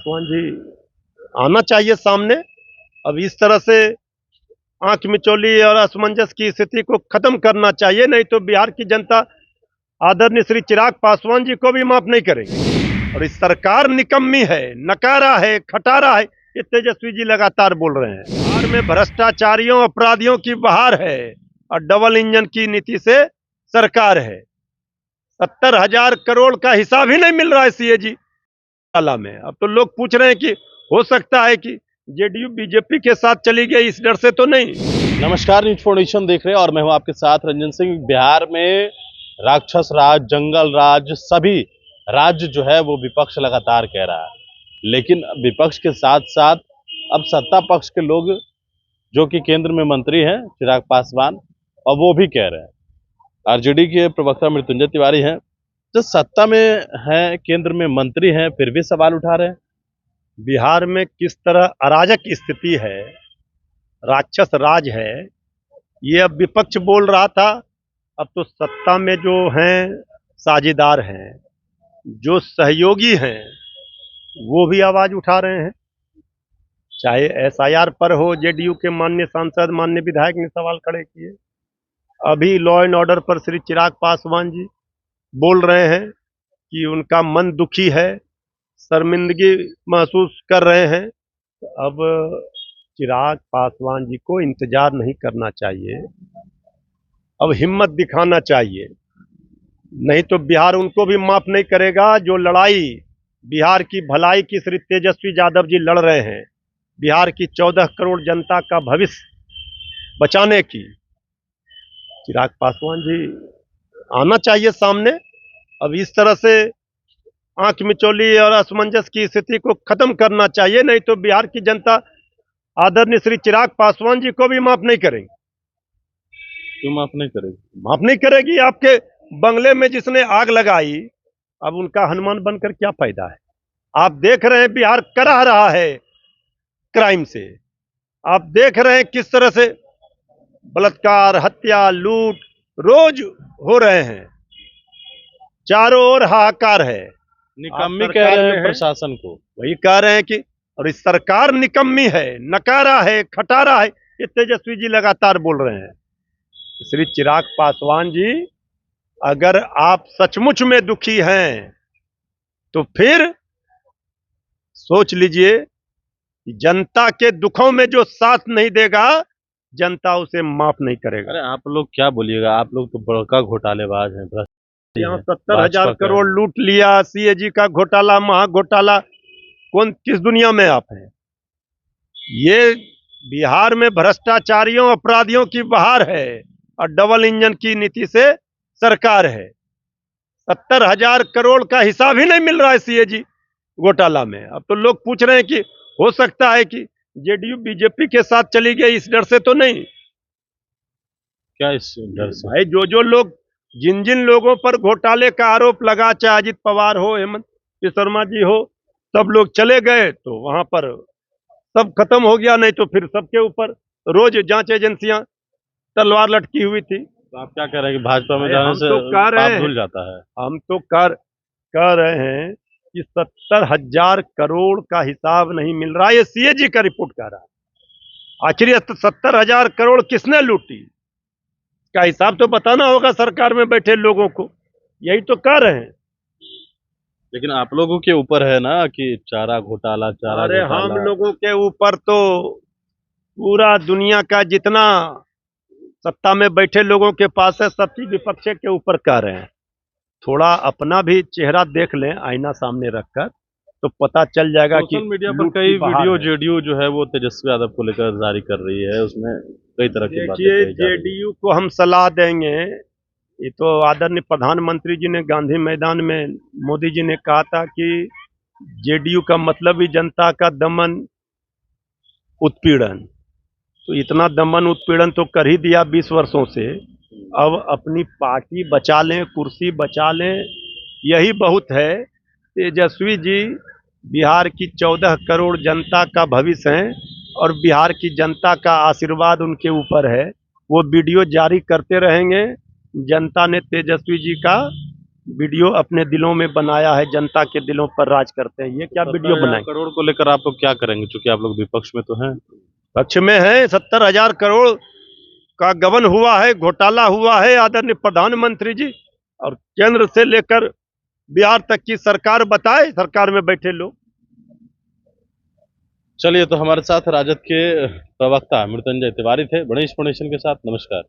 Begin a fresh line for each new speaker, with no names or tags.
पासवान जी आना चाहिए सामने। अब इस तरह से आंख मिचौली और असमंजस की स्थिति को खत्म करना चाहिए, नहीं तो बिहार की जनता आदरणीय श्री चिराग पासवान जी को भी माफ नहीं करेगी। और इस सरकार निकम्मी है, नकारा है, खटारा है, ये तेजस्वी जी लगातार बोल रहे हैं। बिहार में भ्रष्टाचारियों अपराधियों की बहार है और डबल इंजन की नीति से सरकार है। 70,000 करोड़ का हिसाब ही नहीं मिल रहा है सीएजी ताला में। अब तो लोग पूछ रहे हैं कि हो सकता है कि जेडीयू बीजेपी के साथ चली गई, इस डर से तो नहीं।
नमस्कार, न्यूज फाउंडेशन देख रहे हैं और मैं हूं आपके साथ रंजन सिंह। बिहार में राक्षस राज, जंगल राज, सभी राज्य जो है वो विपक्ष लगातार कह रहा है, लेकिन विपक्ष के साथ साथ अब सत्ता पक्ष के लोग जो कि केंद्र में मंत्री हैं चिराग पासवान, और वो भी कह रहे हैं। आरजेडी के प्रवक्ता मृत्युंजय तिवारी हैं, जो सत्ता में हैं, केंद्र में मंत्री हैं, फिर भी सवाल उठा रहे हैं।
बिहार में किस तरह अराजक स्थिति है, राक्षस राज है, ये अब विपक्ष बोल रहा था। अब तो सत्ता में जो हैं साझेदार हैं, जो सहयोगी हैं, वो भी आवाज उठा रहे हैं। चाहे एसआईआर पर हो, जेडीयू के माननीय सांसद, माननीय विधायक ने सवाल खड़े किए। अभी लॉ एंड ऑर्डर पर श्री चिराग पासवान जी बोल रहे हैं कि उनका मन दुखी है, शर्मिंदगी महसूस कर रहे हैं। अब चिराग पासवान जी को इंतजार नहीं करना चाहिए, अब हिम्मत दिखाना चाहिए, नहीं तो बिहार उनको भी माफ नहीं करेगा। जो लड़ाई बिहार की भलाई की श्री तेजस्वी यादव जी लड़ रहे हैं, बिहार की 14 करोड़ जनता का भविष्य बचाने की, चिराग पासवान जी आना चाहिए सामने। अब इस तरह से आंख मिचौली और असमंजस की स्थिति को खत्म करना चाहिए, नहीं तो बिहार की जनता आदरणीय श्री चिराग पासवान जी को भी माफ नहीं करेंगे।
क्यों माफ नहीं करेगी?
माफ नहीं करेगी। आपके बंगले में जिसने आग लगाई, अब उनका हनुमान बनकर क्या फायदा है। आप देख रहे हैं बिहार कराह रहा है क्राइम से। आप देख रहे हैं किस तरह से बलात्कार, हत्या, लूट रोज हो रहे हैं, चारों ओर हाहाकार है।
निकम्मी कह रहे हैं प्रशासन को,
वही कह रहे हैं कि और इस सरकार निकम्मी है, नकारा है, खटारा है, ये तेजस्वी जी लगातार बोल रहे हैं। श्री चिराग पासवान जी, अगर आप सचमुच में दुखी हैं तो फिर सोच लीजिए कि जनता के दुखों में जो साथ नहीं देगा, जनता उसे माफ नहीं करेगा।
अरे आप लोग क्या बोलिएगा, आप लोग तो बड़का घोटालेबाज हैं।
यहाँ 70,000 करोड़ लूट लिया, सीएजी का घोटाला, महा घोटाला, कौन किस दुनिया में आप हैं। ये बिहार में भ्रष्टाचारियों अपराधियों की बहार है और डबल इंजन की नीति से सरकार है। 70,000 करोड़ का हिसाब ही नहीं मिल रहा है सीएजी घोटाला में। अब तो लोग पूछ रहे हैं कि हो सकता है कि जेडीयू बीजेपी के साथ चली गई, इस डर से तो नहीं।
क्या इस डर से?
भाई जो लोग, जिन जिन लोगों पर घोटाले का आरोप लगा, चाहे अजित पवार हो, हेमंत शर्मा जी हो, सब लोग चले गए तो वहां पर सब खत्म हो गया, नहीं तो फिर सबके ऊपर रोज जांच एजेंसियां तलवार लटकी हुई थी।
तो आप क्या कह रहे हैं कि भाजपा में जाने से पाप धुल जाता है?
हम तो कह रहे हैं कि 70,000 करोड़ का हिसाब नहीं मिल रहा, ये सीएजी का रिपोर्ट कह रहा है। आखिर 70,000 करोड़ किसने लूटी, का हिसाब तो बताना होगा सरकार में बैठे लोगों को, यही तो कह रहे हैं।
लेकिन आप लोगों के ऊपर है ना कि चारा घोटाला,
अरे हम लोगों के ऊपर तो पूरा दुनिया का जितना सत्ता में बैठे लोगों के पास है, सब चीज विपक्ष के ऊपर कह रहे हैं। थोड़ा अपना भी चेहरा देख लें आईना सामने रखकर, तो पता चल जाएगा कि
सोशल मीडिया पर कई वीडियो जेडीयू जो है वो तेजस्वी यादव को लेकर जारी कर रही है, उसमें कई तरह की बातें कही जा रही हैं।
जेडीयू को हम सलाह देंगे। ये तो आदरणीय प्रधानमंत्री जी ने गांधी मैदान में मोदी जी ने कहा था कि जेडीयू का मतलब ही जनता का दमन, उत्पीड़न। तो इतना दमन उत्पीड़न तो कर ही दिया 20 वर्षों से। अब अपनी पार्टी बचा लें, कुर्सी बचा लें, यही बहुत है। तेजस्वी जी बिहार की 14 करोड़ जनता का भविष्य हैं और बिहार की जनता का आशीर्वाद उनके ऊपर है। वो वीडियो जारी करते रहेंगे। जनता ने तेजस्वी जी का वीडियो अपने दिलों में बनाया है, जनता के दिलों पर राज करते हैं, ये क्या वीडियो
17,000
बनाए।
करोड़ को लेकर आप लोग क्या करेंगे, क्योंकि आप लोग विपक्ष में तो हैं।
पक्ष में है, 70,000 करोड़ का गबन हुआ है, घोटाला हुआ है आदरणीय प्रधानमंत्री जी, और केंद्र से लेकर बिहार तक की सरकार बताए, सरकार में बैठे लोग।
चलिए, तो हमारे साथ राजद के प्रवक्ता मृत्युंजय तिवारी थे बड़ी इंफॉर्मेशन के साथ। नमस्कार।